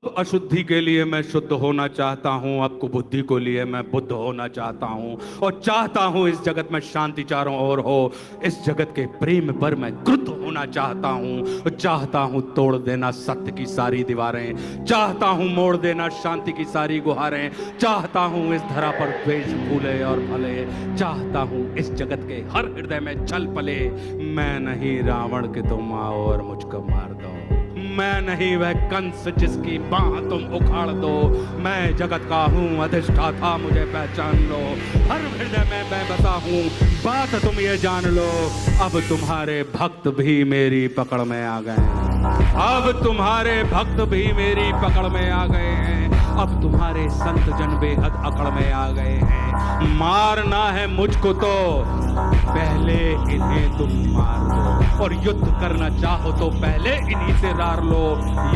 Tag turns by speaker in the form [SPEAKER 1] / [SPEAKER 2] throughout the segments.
[SPEAKER 1] अशुद्धि के लिए मैं शुद्ध होना चाहता हूँ, अब कुबुद्धि को लिए मैं बुद्ध होना चाहता हूँ और चाहता हूँ इस जगत में शांति चारों ओर हो। इस जगत के प्रेम पर मैं क्रुद्ध होना चाहता हूँ। चाहता हूँ तोड़ देना सत्य की सारी दीवारें, चाहता हूँ मोड़ देना शांति की सारी गुहारें, चाहता हूँ इस धरा पर द्वेष फूले और फले, चाहता हूँ इस जगत के हर हृदय में छल पले। मैं नहीं रावण के तुम आओ और मुझको मार दो, मैं नहीं वह कंस जिसकी बाह तुम उखाड़ दो। मैं जगत का हूँ अधिष्ठाता, मुझे पहचान लो। हर हृदय में मैं बसा हूँ, बात तुम ये जान लो। अब तुम्हारे भक्त भी मेरी पकड़ में आ गए हैं, अब तुम्हारे भक्त भी मेरी पकड़ में आ गए हैं, अब तुम्हारे संत जन बेहद अकड़ में आ गए हैं। मारना है मुझको तो पहले इन्हें तुम मार दो, और युद्ध करना चाहो तो पहले इन्हीं से रार लो।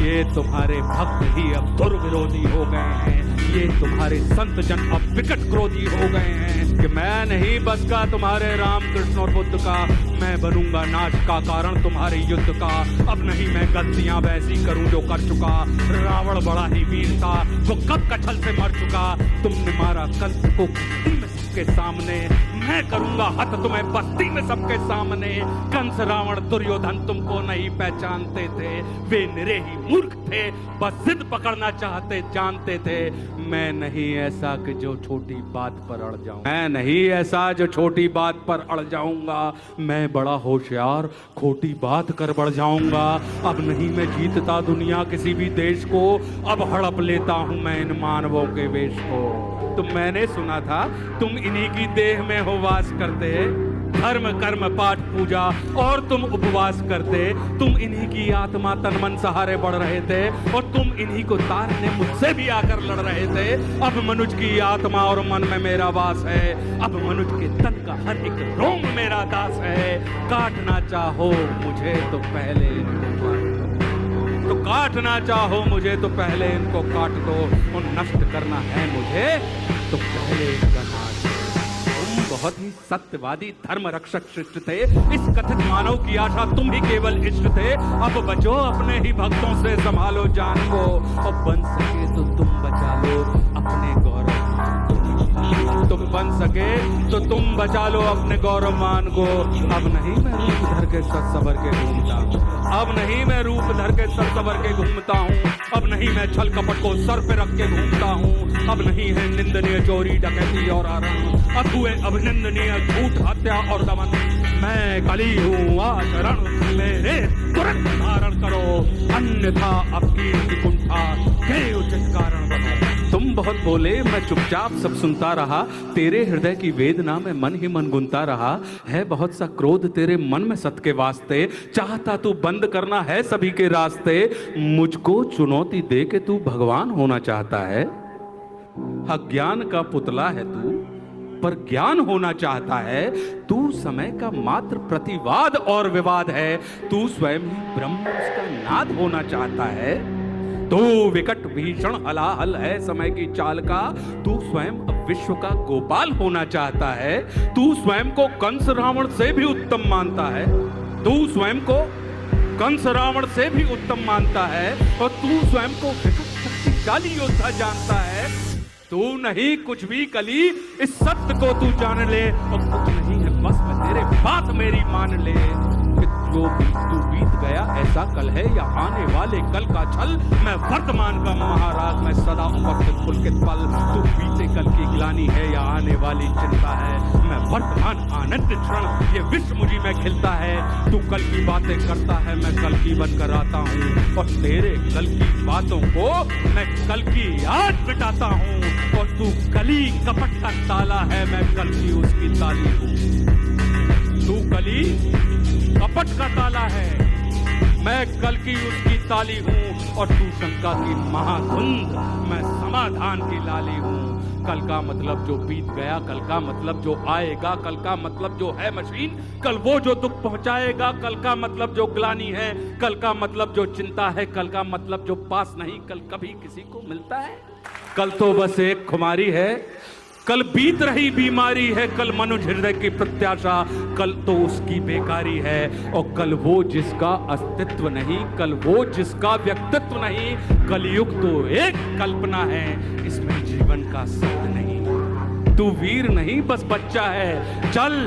[SPEAKER 1] ये तुम्हारे भक्त ही अब दुर्विरोधी हो गए हैं, ये तुम्हारे संत जन अब विकट क्रोधी हो गए हैं कि मैं नहीं बस का तुम्हारे राम कृष्ण और बुद्ध का, मैं बनूंगा नाश का कारण तुम्हारे युद्ध का। अब नहीं मैं गलतियां वैसी करूं जो कर चुका। रावण बड़ा ही वीर था, वो कब कछल से मर चुका। तुमने मारा कंस को बस्ती में सबके सामने, मैं करूंगा हत तुम्हें बस्ती में सबके सामने। कंस रावण दुर्योधन तुमको नहीं पहचानते थे, वे निरे ही मूर्ख थे, बस जिद पकड़ना चाहते जानते थे। मैं नहीं ऐसा कि जो छोटी बात पर अड़ जाऊं, मैं नहीं ऐसा जो छोटी बात पर अड़ जाऊंगा। मैं बड़ा होशियार, खोटी बात कर बढ़ जाऊंगा। अब नहीं मैं जीतता दुनिया किसी भी देश को, अब हड़प लेता हूं मैं इन मानवों के वेश को। तो मैंने सुना था तुम इन्हीं की देह में हो वास करते, धर्म कर्म पाठ पूजा और तुम उपवास करते। तुम इन्हीं की आत्मा तन मन सहारे बढ़ रहे थे, और तुम इन्हीं को तारने मुझसे भी आकर लड़ रहे थे। अब मनुष्य की आत्मा और मन में मेरा वास है, अब मनुष्य के तन का हर एक रोम मेरा दास है। काटना चाहो मुझे तो पहले तो काटना चाहो मुझे तो पहले इनको काट दो, और नष्ट करना है मुझे तो पहले इनका नाश। तुम बहुत ही सत्यवादी धर्म रक्षक शिष्ट थे, इस कथित मानव की आशा तुम ही केवल इष्ट थे। अब बचो अपने ही भक्तों से, संभालो जान को, और बन सके तो तुम बचा लो अपने गौरव। तुम बन सके तो तुम बचा लो अपने गौरव मान को। अब नहीं मैं रूप धर के सर सवर के घूमता हूँ, अब नहीं मैं रूप धर के सर सवर के घूमता हूँ, अब नहीं मैं छल कपट को सर पे रख के घूमता हूँ, अब नहीं है निंदनीय चोरी डकैती और आरण, अब हुए अभिनंदनीय झूठ हत्या और दमन। मैं कली हूँ आचरण मेरे तुरंत धारण करो, अन्यथा अब कीर्ति कुंठा के उचित कारण बनो। तुम बहुत बोले, मैं चुपचाप सब सुनता रहा, तेरे हृदय की वेदना में मन ही मन गुनता रहा। है बहुत सा क्रोध तेरे मन में सत्य के वास्ते, चाहता तू बंद करना है सभी के रास्ते। मुझको चुनौती दे के तू भगवान होना चाहता है। अज्ञान का पुतला है तू, पर ज्ञान होना चाहता है। तू समय का मात्र प्रतिवाद और विवाद है, तू स्वयं ही ब्रह्म उसका नाद होना चाहता है। तू विकट भीषण हलाहल है समय की चाल का, तू स्वयं अब विश्व का गोपाल होना चाहता है। तू स्वयं को कंस रावण से भी उत्तम मानता है, तू स्वयं को कंस रावण से भी उत्तम मानता है, और तू स्वयं को विकट शक्तिशाली योद्धा जानता है। तू नहीं कुछ भी कली, इस सत्य को तू जान ले, और कुछ नहीं है बस में तेरे बात मेरी मान ले। जो तू बीत गया ऐसा कल है या आने वाले कल का छल, मैं वर्तमान का महाराज, मैं सदा उपस्थित पुलकित पल। तू बीते कल की ग्लानी है या आने वाली चिंता है, मैं वर्तमान आनंद क्षण, ये विश्व मुझी में खिलता है। तू कल की बातें करता है, मैं कल की बनकर आता हूँ, और तेरे कल की बातों को मैं कल की याद मिटाता हूँ। और तू कली कपट का ताला है, मैं कल की उसकी ताली हूँ। तू कली कपट का ताला है, मैं कल की उसकी ताली हूँ, और तू शंका की महाधुंध, मैं समाधान की लाली हूँ। कल का मतलब जो बीत गया, कल का मतलब जो आएगा, कल का मतलब जो है मशीन, कल वो जो दुख पहुंचाएगा, कल का मतलब जो ग्लानी है, कल का मतलब जो चिंता है, कल का मतलब जो पास नहीं कल कभी किसी को मिलता है। कल तो बस एक खुमारी है, कल बीत रही बीमारी है, कल मनुष्य हृदय की प्रत्याशा, कल तो उसकी बेकारी है। और कल वो जिसका अस्तित्व नहीं, कल वो जिसका व्यक्तित्व नहीं, कलयुग तो एक कल्पना है, इसमें जीवन का सत्य नहीं। तू वीर नहीं बस बच्चा है, चल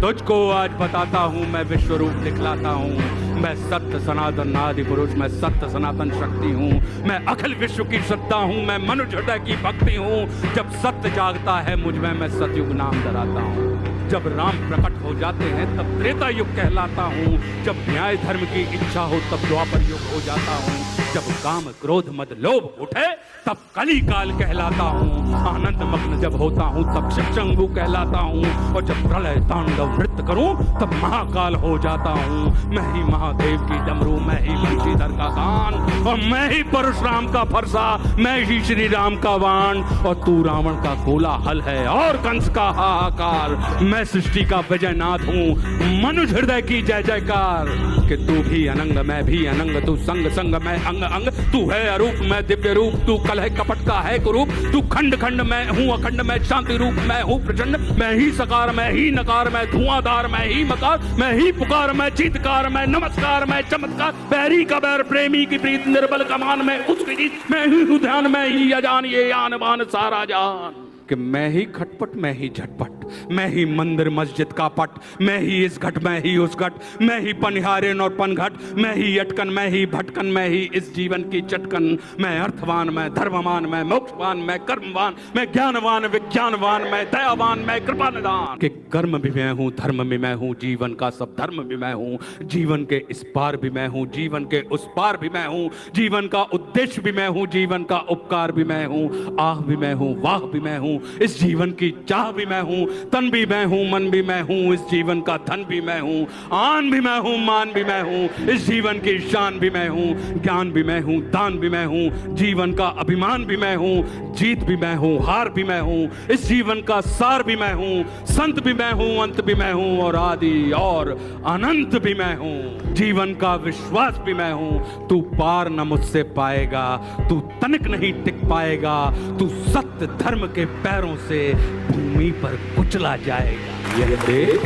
[SPEAKER 1] तुझको आज बताता हूं, मैं विश्व रूप दिखलाता हूं। मैं सत्य सनातन आदि पुरुष, मैं सत्य सनातन शक्ति हूं, मैं अखिल विश्व की सत्ता हूं, मैं मनुष्य हृदय की भक्ति हूं। जब सत्य जागता है मुझ में, मैं सतयुग नाम धराता हूं। जब राम प्रकट हो जाते हैं तब त्रेता युग कहलाता हूं। जब न्याय धर्म की इच्छा हो तब द्वापर युग हो जाता हूं। जब काम क्रोध मद लोभ उठे तब कली काल कहलाता हूं। आनंद मग्न जब होता हूं तब शिवशंभु कहलाता हूं। और जब प्रलय तांडव नृत्य करूं तब महाकाल हो जाता हूं। मैं ही महादेव की डमरू, मैं ही बंशीधर का गान, और मैं ही परशुराम का फरसा, मैं ही श्री राम का बाण। और तू रावण का कोलाहल है और कंस का हाहाकार। मैं सृष्टि का विजयनाथ हूँ, मनुष्य हृदय की जय जयकार। कि तू भी अनंग मैं भी अनंग, तू संग संग मैं अंग अंग। तू है अरूप मैं दिव्य रूप, तू कलह कपट का है कुरूप। तू खंड खंड मैं हूँ अखंड, मैं शांति रूप मैं हूँ प्रचंड। मैं ही सकार मैं ही नकार, मैं धुआंधार मैं ही मकार। मैं ही पुकार मैं चीतकार, मैं नमस्कार मैं चमत्कार। बैरी का बैर प्रेमी की प्रीत, निर्बल कमान मैं उसकी जीत। मैं ही हूँ ध्यान मैं ही अजान, ये आन बान सारा जान। कि मैं ही खटपट मैं ही झटपट, मैं ही मंदिर मस्जिद का पट। मैं ही इस घट मैं ही उस घट, मैं ही पनिहारिन और पनघट। मैं ही अटकन मैं ही भटकन, मैं ही इस जीवन की चटकन। मैं अर्थवान मैं धर्मवान, मैं मोक्षवान मैं कर्मवान, मैं ज्ञानवान विज्ञानवान, मैं दयावान मैं कृपा निदान। कि कर्म भी मैं हूँ धर्म भी मैं हूँ, जीवन का सब धर्म भी मैं हूँ। जीवन के इस पार भी मैं हूँ, जीवन के उस पार भी मैं हूँ। जीवन का उद्देश्य भी मैं हूँ, जीवन का उपकार भी मैं हूँ। आह भी मैं हूँ वाह भी मैं हूँ, इस जीवन की चाह भी मैं हूँ। तन भी मैं हूँ मन भी मैं हूँ, इस जीवन का धन भी मैं हूँ। आन भी मैं हूँ मान भी मैं हूँ, इस जीवन की शान भी मैं हूँ। ज्ञान भी मैं हूँ दान भी मैं हूँ, जीवन का अभिमान भी मैं हूँ। जीत भी मैं हूँ हार भी मैं हूँ, इस जीवन का सार भी मैं हूँ। संत भी मैं हूँ अंत भी मैं हूँ, और आदि और अनंत भी मैं हूँ। जीवन का विश्वास भी मैं हूँ। तू पार न मुझसे पाएगा, तू तनिक नहीं टिक पाएगा। तू सत्य धर्म के पैरों से भूमि पर कुचला जाएगा। यह देख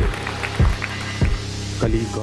[SPEAKER 1] कली का